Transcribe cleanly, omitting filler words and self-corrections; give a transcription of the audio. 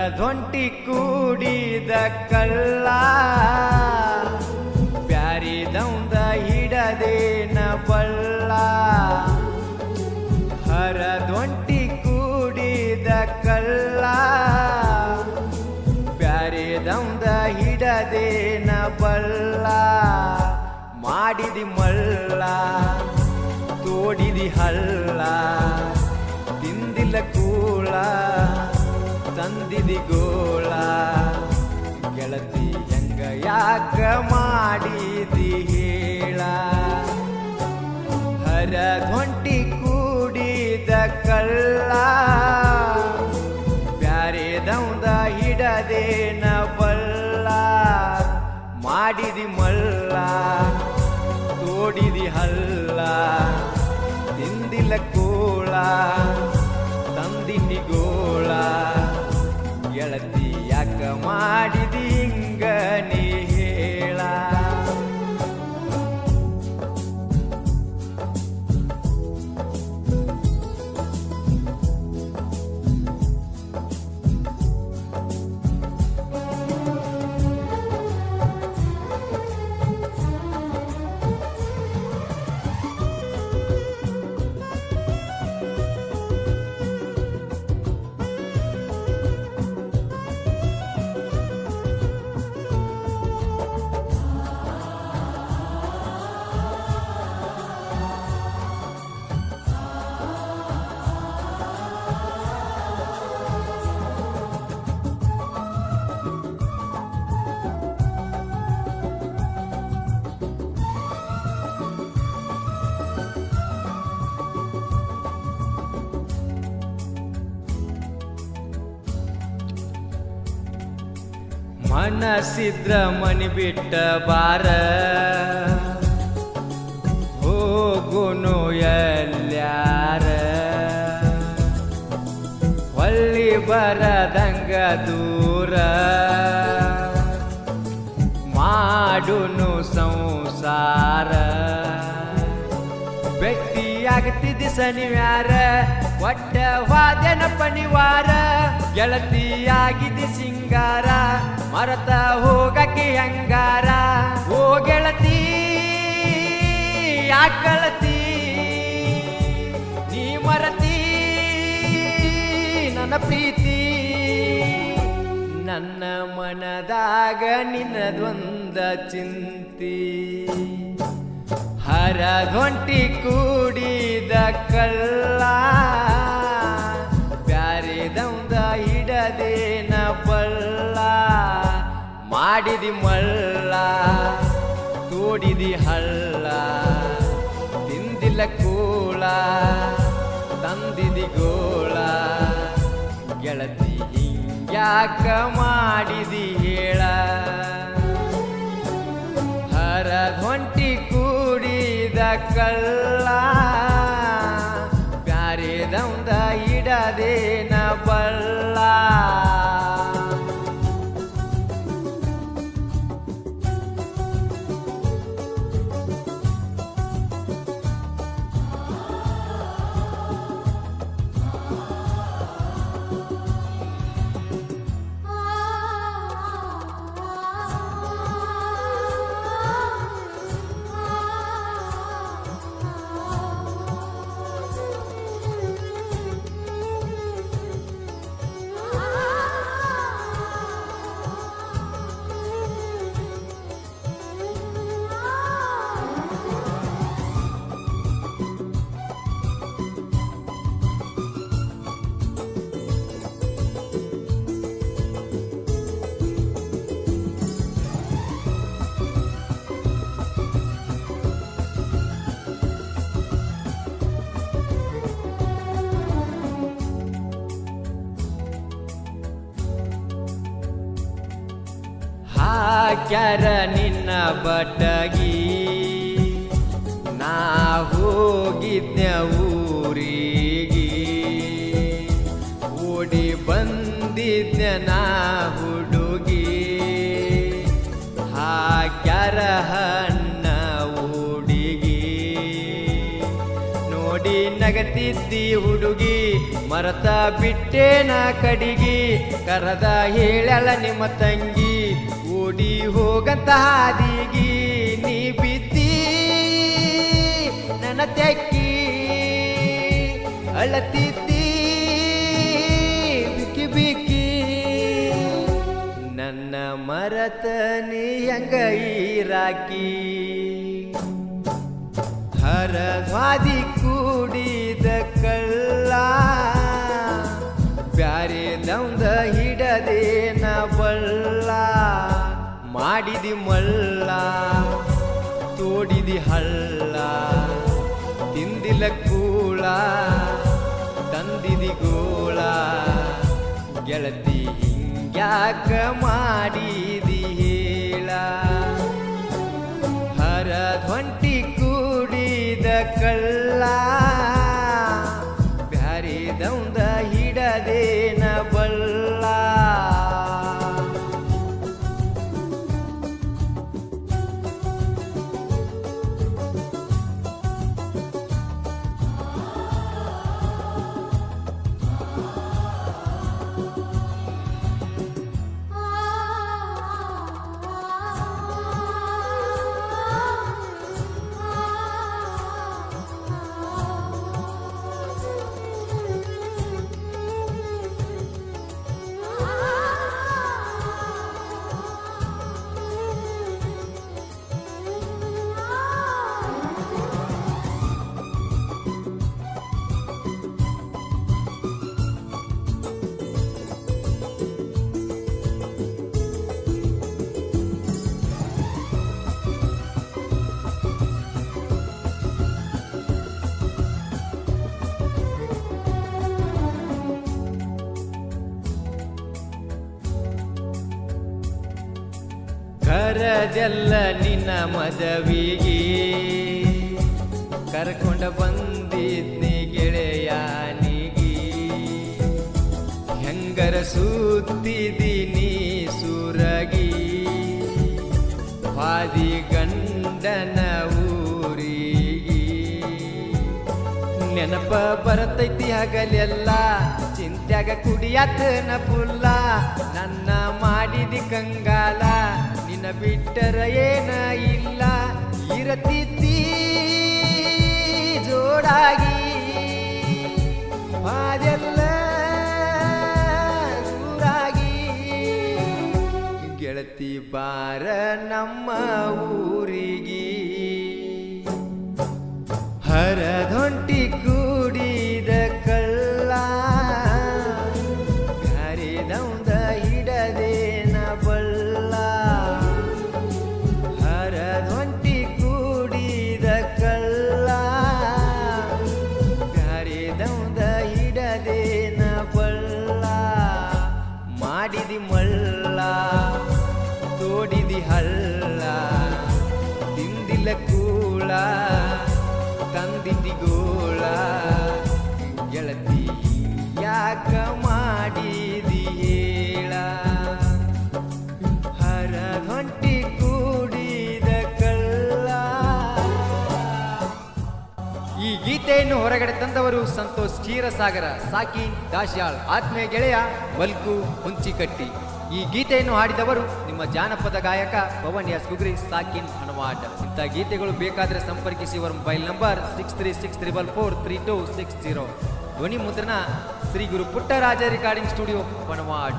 ಹರದೊಂಟಿ ಕೂಡಿದ ಕಳ್ಳ ಬ್ಯಾರಿದೌಂದ ಹಿಡದೇನ ಬಳ್ಳ ಹರದೊಂಟಿ ಕೂಡಿದ ಕಳ್ಳ ಬ್ಯಾರಿದೌಂದ ಹಿಡದೇನ ಬಳ್ಳ ಮಾಡಿದಿ ಮಳ್ಳ ತೋಡಿದಿ ಹಳ್ಳ ತಿಂದಿಲ್ಲ ಕೂಳ ತಂದಿದಿ ಗೋಳ ಗೆಳತಿ ಹೆಂಗ ಯಾಕ ಮಾಡಿದಿ ಹೇಳ ಹರದೊಂಟಿ ಕೂಡಿದ ಕಳ್ಳ ಬ್ಯಾರೆದೌಂದ ಹಿಡದೇನ ಬಳ್ಳ ಮಾಡಿದಿ ಮಳ್ಳ ತೋಡಿದಿ ಹಳ್ಳ ತಿಂದಿಲ್ಲ ಕೂಳ ತಂದಿನಿ ಗೋಳ ಗೆಳತಿ ಯಾಕ ಮಾಡಿದಿ ಹಿಂಗ ನೀ ಹೇಳ ಮನಸ್ಸಿದ್ರ ಮನಿ ಬಿಟ್ಟ ಬಾರ ಹೋಗುನು ಎಲ್ಯಾರ ಹೊಳ್ಳಿ ಬರದಂಗ ದೂರ ಮಾಡುನು ಸಂಸಾರ ಭೆಟ್ಟಿಯಾಗ್ತಿದ್ದಿ ಶನಿವಾರ ಒಟ್ಟ ವಾದ್ಯನ ಪನಿವಾರ ಗೆಳತಿಯಾಗಿದ್ದಿ ಸಿಂಗಾರ ಮರತ ಹೋಗಕ್ಕೆ ಹಂಗಾರ ಓ ಗೆಳತಿ ಯಾಕಳತಿ ನೀ ಮರತಿ ನನ್ನ ಪ್ರೀತಿ ನನ್ನ ಮನದಾಗ ನಿನ್ನದೊಂದ ಚಿಂತಿ ಹರದೊಂಟಿ ಕೂಡಿದ ಕಳ್ಳ ಬ್ಯಾರೆದೌಂದ ಹಿಡದೇನ ಬಳ್ಳ ಮಾಡಿದಿ ಮಳ್ಳ ತೋಡಿದಿ ಹಳ್ಳ ತಿಂದಿಲ್ಲ ಕೂಳ ತಂದಿದಿ ಗೋಳ ಗೆಳತಿ ಹಿಂಗ್ಯಾಕ ಮಾಡಿದಿ ಹೇಳ ಹರದೊಂಟಿ ಕೂಡಿದ ಕಳ್ಳ ಬ್ಯಾರೆದೌಂದ ಹಿಡದೇನ ಬಳ್ಳ ಹಾಕ್ಯಾರ ನಿನ್ನ ಬಟಗಿ ನಾ ಹೋಗಿದ್ನ ಊರಿಗೆ ಓಡಿ ಬಂದಿದ್ನ ನಾ ಹುಡುಗಿ ಹಾಕ್ಯಾರ ಹಣ್ಣ ಹುಡುಗಿ ನೋಡಿ ನಗತಿದ್ದಿ ಹುಡುಗಿ ಮರತ ಬಿಟ್ಟೇನ ಕಡಿಗಿ ಕರದ ಹೇಳಲ ನಿಮ್ಮ ತಂಗಿ ಓಡಿ ಹೋಗಂತ ಹಾದಿಗಿ ನೀ ಬಿದ್ದಿ ನನ್ನ ತೆಕ್ಕಿ ಅಳತಿದ್ದಿ ಬಿಕ್ಕಿ ಬಿಕ್ಕಿ ನನ್ನ ಮರತ ನೀ ಹಂಗ ರಾಕಿ ಹರದ್ವಾದಿ ಕೂಡಿದ ಕಳ್ಳ ಬ್ಯಾರೆದವಂದ ಹಿಡದೇನ ಬಳ್ಳ ಮಾಡಿದಿ ಮಳ್ಳ ತೋಡಿದಿ ಹಳ್ಳ ತಿಂದಿಲ ಕೂಳ ತಂದಿದಿ ಗೋಳ ಗೆಳತಿ ಹಿಂಗ್ಯಾಕ ಮಾಡಿದಿ ಹೇಳ ಹರದ್ವಂಟಿ ಕೂಡಿದ ಕಳ್ಳ ಬ್ಯಾರೆದವಂದ ಹಿಡದೇನ ಬಳ್ಳ ಕರದೆಲ್ಲ ನಿನ್ನ ಮದವಿಗೆ ಕರ್ಕೊಂಡ ಬಂದಿದ್ನಿ ಗೆಳೆಯಾನಿಗಿ ಹೆಂಗರ ಸುತ್ತಿದ್ದೀನಿ ಸುರಗಿ ವಾದಿ ಗಂಡನ ಊರಿಗಿ ನೆನಪ ಬರತೈತಿ ಹಗಲೆಲ್ಲ ಚಿಂತ್ಯಾಗ ಕುಡಿಯಾತನ ಪುಲ್ಲ ನನ್ನ ಮಾಡಿದಿ ಕಂಗಾಲ ನಿನ್ನ ಬಿಟ್ಟರ ಏನ ಇಲ್ಲ ಇರತಿದ್ದಿ ಜೋಡಾಗಿ ಅದೆಲ್ಲ ದೂರಾಗಿ ಗೆಳತಿ ಬಾರ ನಮ್ಮ ಊರಿಗಿ ಹರದೊಂಟಿ ಕೂಡಿದ ಕಳ್ಳ ಬ್ಯಾರೆದವಂದ ಹಿಡದೇನ ಬಳ್ಳ ಹರದೊಂಟಿ ಕೂಡಿದ ಕಳ್ಳ ಬ್ಯಾರೆದವಂದ ಹಿಡದೇನ ಬಳ್ಳ ಮಾಡಿದಿ ಮಳ್ಳ ತೋಡಿದಿ ಹಳ್ಳ ತಿಂದಿಲ್ಲ ಕೂಳ ತಂದಿದ್ದಿ ಗೋಳ ಗೆಳತಿ ಯಾಕ ಮಾಡಿದಿ ಹೇಳ ಹರದೊಂಟಿ ಕೂಡಿದ ಕಳ್ಳ. ಈ ಗೀತೆಯನ್ನು ಹೊರಗಡೆ ತಂದವರು ಸಂತೋಷ್ ಕ್ಷೀರಸಾಗರ, ಸಾಕಿನ್ ದಾಶ್ಯಾಳ್, ಆತ್ಮೀಯ ಗೆಳೆಯ ಮಲ್ಕು ಹುಂಚಿಕಟ್ಟಿ. ಈ ಗೀತೆಯನ್ನು ಹಾಡಿದವರು ನಿಮ್ಮ ಜಾನಪದ ಗಾಯಕ ಪವನ್ ಎಸ್ ಗುಗ್ರಿ, ಸಾಕಿನ್ ಹನವಾಡ್. ಇಂಥ ಗೀತೆಗಳು ಬೇಕಾದರೆ ಸಂಪರ್ಕಿಸಿ ಇವರ ಮೊಬೈಲ್ ನಂಬರ್ 6364432660. ಧ್ವನಿ ಮುದ್ರಣ ಶ್ರೀ ಗುರು ಪುಟ್ಟರಾಜ ರೆಕಾರ್ಡಿಂಗ್ ಸ್ಟುಡಿಯೋ, ಪನವಾಡ್.